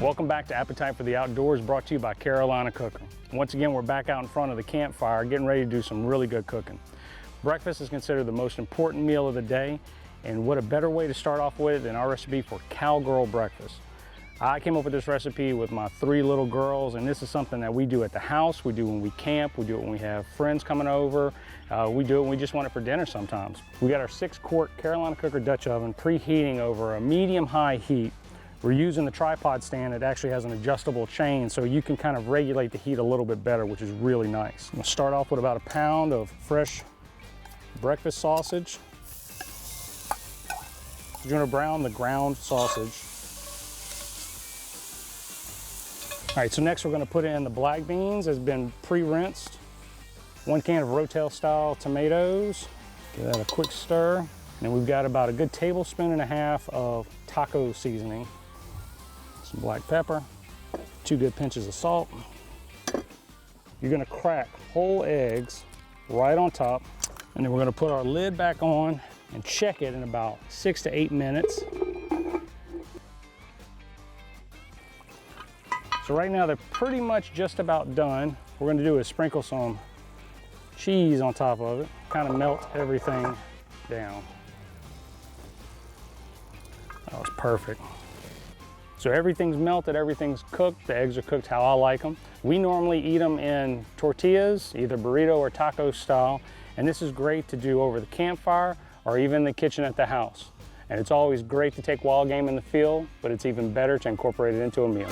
Welcome back to Appetite for the Outdoors, brought to you by Carolina Cooking. Once again, we're back out in front of the campfire, getting ready to do some really good cooking. Breakfast is considered the most important meal of the day, and what a better way to start off with than our recipe for Cowgirl breakfast. I came up with this recipe with my 3 little girls, and this is something that we do at the house, we do when we camp, we do it when we have friends coming over, we do it when we just want it for dinner sometimes. We got our 6-quart Carolina Cooker Dutch oven preheating over a medium-high heat. We're using the tripod stand that actually has an adjustable chain, so you can kind of regulate the heat a little bit better, which is really nice. I'm gonna start off with about a pound of fresh breakfast sausage. You're gonna brown the ground sausage. All right, so next we're gonna put in the black beans that's been pre-rinsed. 1 can of Rotel style tomatoes. Give that a quick stir. And then we've got about a good 1.5 tablespoons of taco seasoning. Some black pepper, 2 good pinches of salt. You're gonna crack whole eggs right on top, and then we're gonna put our lid back on and check it in about 6 to 8 minutes. So right now they're pretty much just about done. What we're gonna do is sprinkle some cheese on top of it, kind of melt everything down. That was perfect. So everything's melted, everything's cooked. The eggs are cooked how I like them. We normally eat them in tortillas, either burrito or taco style. And this is great to do over the campfire or even the kitchen at the house. And it's always great to take wild game in the field, but it's even better to incorporate it into a meal.